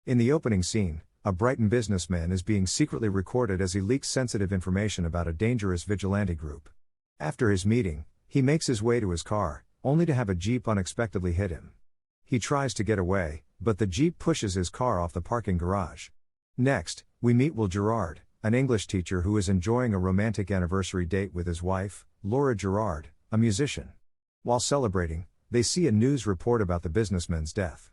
In the opening scene, a Brighton businessman is being secretly recorded as he leaks sensitive information about a dangerous vigilante group. After his meeting, he makes his way to his car, only to have a Jeep unexpectedly hit him. He tries to get away, but the Jeep pushes his car off the parking garage. Next, we meet Will Gerard, an English teacher who is enjoying a romantic anniversary date with his wife, Laura Gerard, a musician. While celebrating, they see a news report about the businessman's death.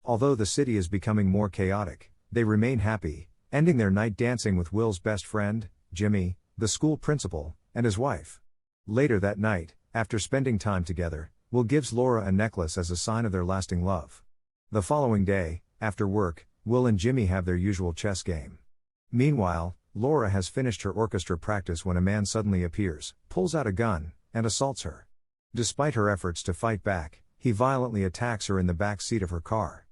Although the city is becoming more chaotic, they remain happy, ending their night dancing with Will's best friend, Jimmy, the school principal, and his wife. Later that night, after spending time together, Will gives Laura a necklace as a sign of their lasting love. The following day, after work, Will and Jimmy have their usual chess game. Meanwhile, Laura has finished her orchestra practice when a man suddenly appears, pulls out a gun, and assaults her. Despite her efforts to fight back, he violently attacks her in the back seat of her car.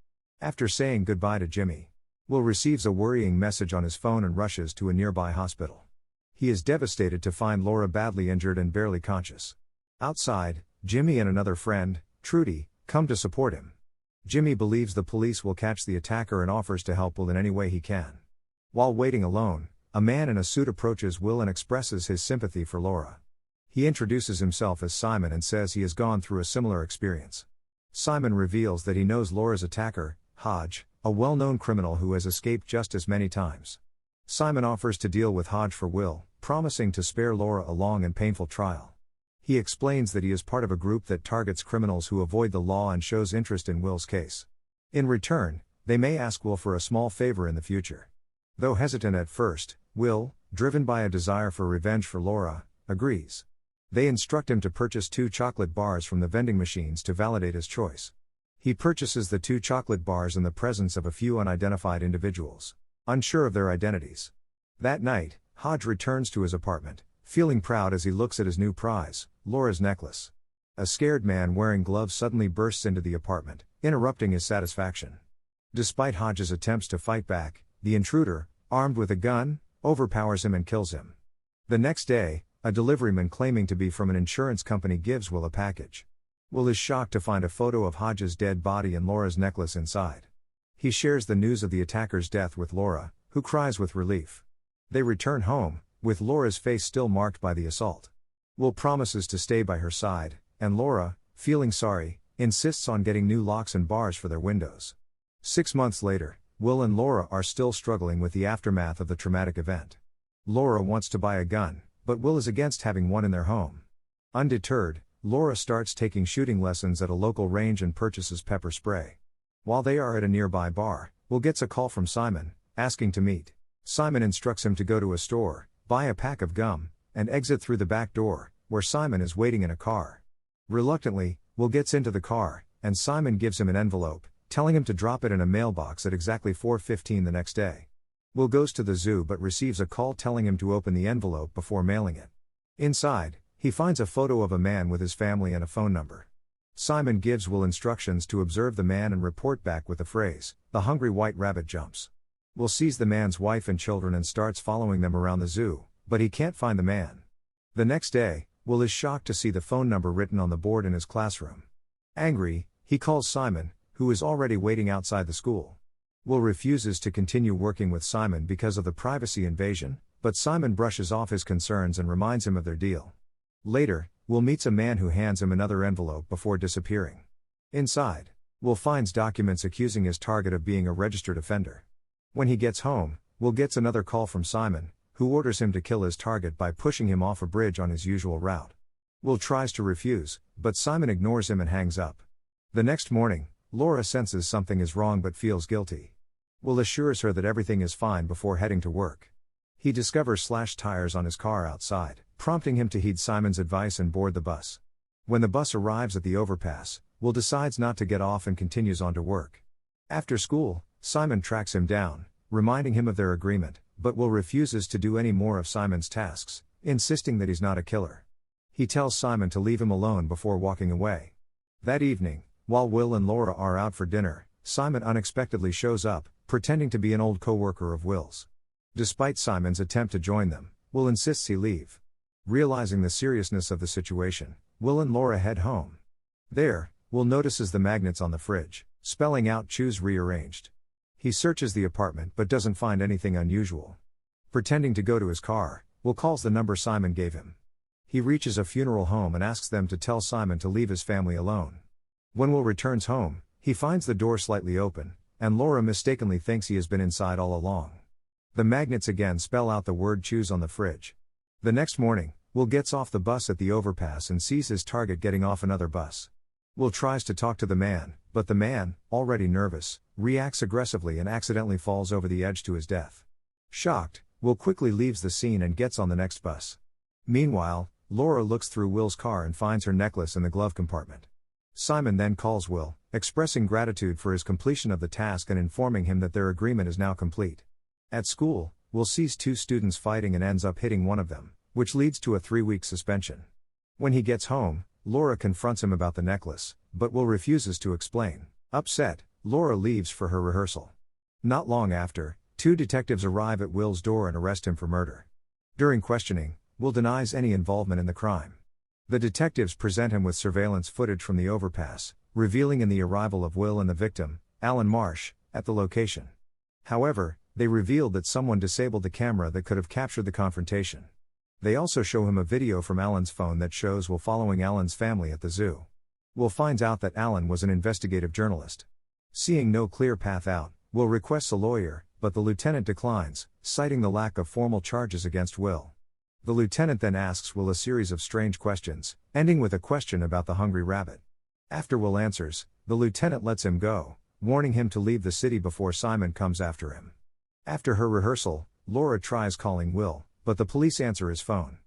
After saying goodbye to Jimmy, Will receives a worrying message on his phone and rushes to a nearby hospital. He is devastated to find Laura badly injured and barely conscious. Outside, Jimmy and another friend, Trudy, come to support him. Jimmy believes the police will catch the attacker and offers to help Will in any way he can. While waiting alone, a man in a suit approaches Will and expresses his sympathy for Laura. He introduces himself as Simon and says he has gone through a similar experience. Simon reveals that he knows Laura's attacker, Hodge, a well-known criminal who has escaped justice many times. Simon offers to deal with Hodge for Will, promising to spare Laura a long and painful trial. He explains that he is part of a group that targets criminals who avoid the law and shows interest in Will's case. In return, they may ask Will for a small favor in the future. Though hesitant at first, Will, driven by a desire for revenge for Laura, agrees. They instruct him to purchase 2 chocolate bars from the vending machines to validate his choice. He purchases the 2 chocolate bars in the presence of a few unidentified individuals, unsure of their identities. That night, Hodge returns to his apartment, feeling proud as he looks at his new prize, Laura's necklace. A scared man wearing gloves suddenly bursts into the apartment, interrupting his satisfaction. Despite Hodge's attempts to fight back, the intruder, armed with a gun, overpowers him and kills him. The next day, a deliveryman claiming to be from an insurance company gives Will a package. Will is shocked to find a photo of Hodge's dead body and Laura's necklace inside. He shares the news of the attacker's death with Laura, who cries with relief. They return home, with Laura's face still marked by the assault. Will promises to stay by her side, and Laura, feeling sorry, insists on getting new locks and bars for their windows. 6 months later, Will and Laura are still struggling with the aftermath of the traumatic event. Laura wants to buy a gun, but Will is against having one in their home. Undeterred, Laura starts taking shooting lessons at a local range and purchases pepper spray. While they are at a nearby bar, Will gets a call from Simon, asking to meet. Simon instructs him to go to a store, buy a pack of gum, and exit through the back door, where Simon is waiting in a car. Reluctantly, Will gets into the car, and Simon gives him an envelope, telling him to drop it in a mailbox at exactly 4:15 the next day. Will goes to the zoo but receives a call telling him to open the envelope before mailing it. Inside, he finds a photo of a man with his family and a phone number. Simon gives Will instructions to observe the man and report back with the phrase, "The hungry white rabbit jumps." Will sees the man's wife and children and starts following them around the zoo, but he can't find the man. The next day, Will is shocked to see the phone number written on the board in his classroom. Angry, he calls Simon, who is already waiting outside the school. Will refuses to continue working with Simon because of the privacy invasion, but Simon brushes off his concerns and reminds him of their deal. Later, Will meets a man who hands him another envelope before disappearing. Inside, Will finds documents accusing his target of being a registered offender. When he gets home, Will gets another call from Simon, who orders him to kill his target by pushing him off a bridge on his usual route. Will tries to refuse, but Simon ignores him and hangs up. The next morning, Laura senses something is wrong but feels guilty. Will assures her that everything is fine before heading to work. He discovers slashed tires on his car outside, prompting him to heed Simon's advice and board the bus. When the bus arrives at the overpass, Will decides not to get off and continues on to work. After school, Simon tracks him down, reminding him of their agreement, but Will refuses to do any more of Simon's tasks, insisting that he's not a killer. He tells Simon to leave him alone before walking away. That evening, while Will and Laura are out for dinner, Simon unexpectedly shows up, pretending to be an old co-worker of Will's. Despite Simon's attempt to join them, Will insists he leave. Realizing the seriousness of the situation, Will and Laura head home. There, Will notices the magnets on the fridge, spelling out "choose rearranged." He searches the apartment but doesn't find anything unusual. Pretending to go to his car, Will calls the number Simon gave him. He reaches a funeral home and asks them to tell Simon to leave his family alone. When Will returns home, he finds the door slightly open, and Laura mistakenly thinks he has been inside all along. The magnets again spell out the word choose on the fridge. The next morning, Will gets off the bus at the overpass and sees his target getting off another bus. Will tries to talk to the man, but the man, already nervous, reacts aggressively and accidentally falls over the edge to his death. Shocked, Will quickly leaves the scene and gets on the next bus. Meanwhile, Laura looks through Will's car and finds her necklace in the glove compartment. Simon then calls Will, expressing gratitude for his completion of the task and informing him that their agreement is now complete. At school, Will sees two students fighting and ends up hitting one of them, which leads to a 3-week suspension. When he gets home, Laura confronts him about the necklace, but Will refuses to explain. Upset, Laura leaves for her rehearsal. Not long after, 2 detectives arrive at Will's door and arrest him for murder. During questioning, Will denies any involvement in the crime. The detectives present him with surveillance footage from the overpass, revealing in the arrival of Will and the victim, Alan Marsh, at the location. However, they revealed that someone disabled the camera that could have captured the confrontation. They also show him a video from Alan's phone that shows Will following Alan's family at the zoo. Will finds out that Alan was an investigative journalist. Seeing no clear path out, Will requests a lawyer, but the lieutenant declines, citing the lack of formal charges against Will. The lieutenant then asks Will a series of strange questions, ending with a question about the hungry rabbit. After Will answers, the lieutenant lets him go, warning him to leave the city before Simon comes after him. After her rehearsal, Laura tries calling Will, but the police answer his phone.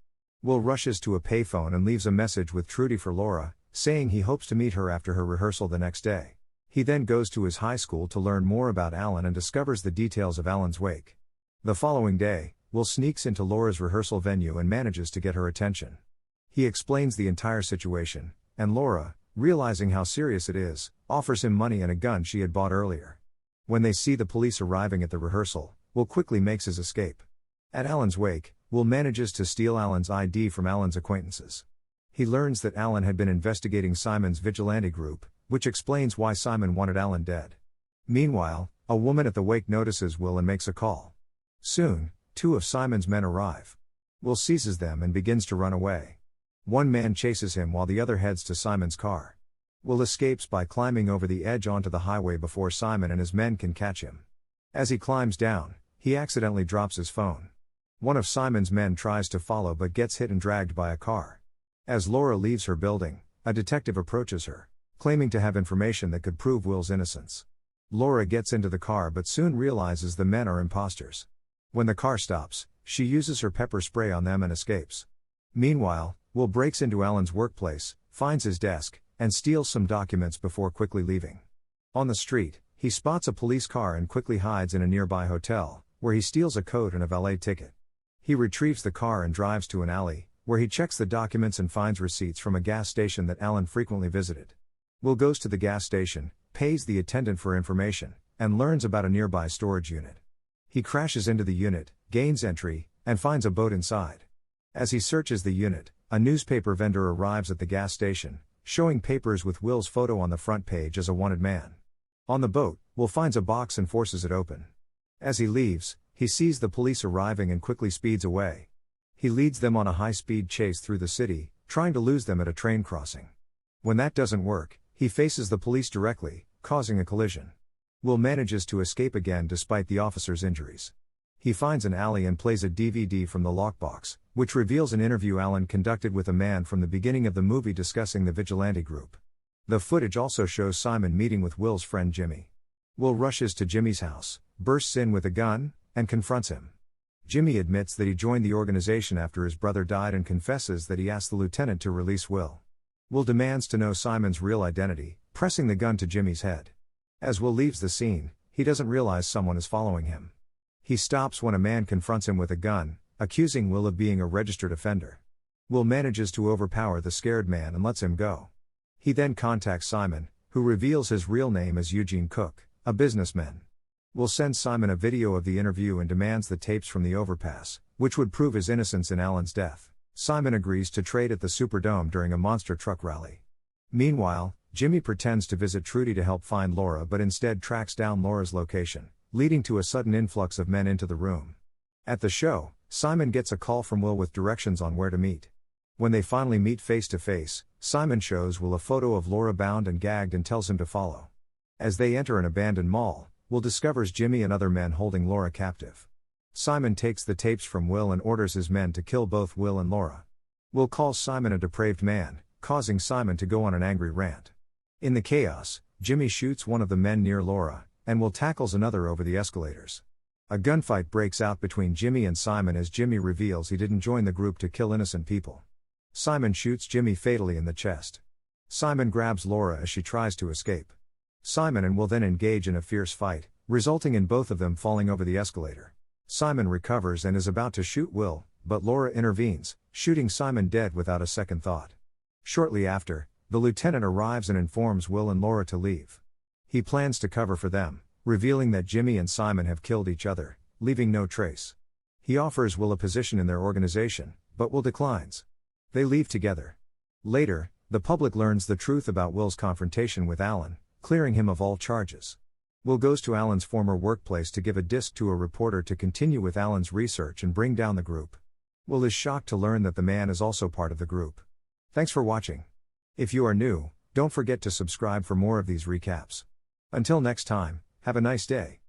Will rushes to a payphone and leaves a message with Trudy for Laura, saying he hopes to meet her after her rehearsal the next day. He then goes to his high school to learn more about Alan and discovers the details of Alan's wake. The following day, Will sneaks into Laura's rehearsal venue and manages to get her attention. He explains the entire situation, and Laura, realizing how serious it is, offers him money and a gun she had bought earlier. When they see the police arriving at the rehearsal, Will quickly makes his escape. At Alan's wake, Will manages to steal Alan's ID from Alan's acquaintances. He learns that Alan had been investigating Simon's vigilante group, which explains why Simon wanted Alan dead. Meanwhile, a woman at the wake notices Will and makes a call. Soon, 2 of Simon's men arrive. Will seizes them and begins to run away. One man chases him while the other heads to Simon's car. Will escapes by climbing over the edge onto the highway before Simon and his men can catch him. As he climbs down, he accidentally drops his phone. One of Simon's men tries to follow but gets hit and dragged by a car. As Laura leaves her building, a detective approaches her, claiming to have information that could prove Will's innocence. Laura gets into the car but soon realizes the men are imposters. When the car stops, she uses her pepper spray on them and escapes. Meanwhile, Will breaks into Alan's workplace, finds his desk, and steals some documents before quickly leaving. On the street, he spots a police car and quickly hides in a nearby hotel, where he steals a coat and a valet ticket. He retrieves the car and drives to an alley, where he checks the documents and finds receipts from a gas station that Alan frequently visited. Will goes to the gas station, pays the attendant for information, and learns about a nearby storage unit. He crashes into the unit, gains entry, and finds a boat inside. As he searches the unit, a newspaper vendor arrives at the gas station, showing papers with Will's photo on the front page as a wanted man. On the boat, Will finds a box and forces it open. As he leaves, he sees the police arriving and quickly speeds away. He leads them on a high-speed chase through the city, trying to lose them at a train crossing. When that doesn't work, he faces the police directly, causing a collision. Will manages to escape again despite the officer's injuries. He finds an alley and plays a DVD from the lockbox, which reveals an interview Alan conducted with a man from the beginning of the movie discussing the vigilante group. The footage also shows Simon meeting with Will's friend Jimmy. Will rushes to Jimmy's house, bursts in with a gun, and confronts him. Jimmy admits that he joined the organization after his brother died and confesses that he asked the lieutenant to release Will. Will demands to know Simon's real identity, pressing the gun to Jimmy's head. As Will leaves the scene, he doesn't realize someone is following him. He stops when a man confronts him with a gun, accusing Will of being a registered offender. Will manages to overpower the scared man and lets him go. He then contacts Simon, who reveals his real name as Eugene Cook, a businessman. Will sends Simon a video of the interview and demands the tapes from the overpass, which would prove his innocence in Alan's death. Simon agrees to trade at the Superdome during a monster truck rally. Meanwhile, Jimmy pretends to visit Trudy to help find Laura but instead tracks down Laura's location, leading to a sudden influx of men into the room. At the show, Simon gets a call from Will with directions on where to meet. When they finally meet face to face, Simon shows Will a photo of Laura bound and gagged and tells him to follow. As they enter an abandoned mall, Will discovers Jimmy and other men holding Laura captive. Simon takes the tapes from Will and orders his men to kill both Will and Laura. Will calls Simon a depraved man, causing Simon to go on an angry rant. In the chaos, Jimmy shoots one of the men near Laura, and Will tackles another over the escalators. A gunfight breaks out between Jimmy and Simon as Jimmy reveals he didn't join the group to kill innocent people. Simon shoots Jimmy fatally in the chest. Simon grabs Laura as she tries to escape. Simon and Will then engage in a fierce fight, resulting in both of them falling over the escalator. Simon recovers and is about to shoot Will, but Laura intervenes, shooting Simon dead without a second thought. Shortly after, the lieutenant arrives and informs Will and Laura to leave. He plans to cover for them, revealing that Jimmy and Simon have killed each other, leaving no trace. He offers Will a position in their organization, but Will declines. They leave together. Later, the public learns the truth about Will's confrontation with Alan, clearing him of all charges. Will goes to Alan's former workplace to give a disc to a reporter to continue with Alan's research and bring down the group. Will is shocked to learn that the man is also part of the group. Thanks for watching. If you are new, don't forget to subscribe for more of these recaps. Until next time, have a nice day.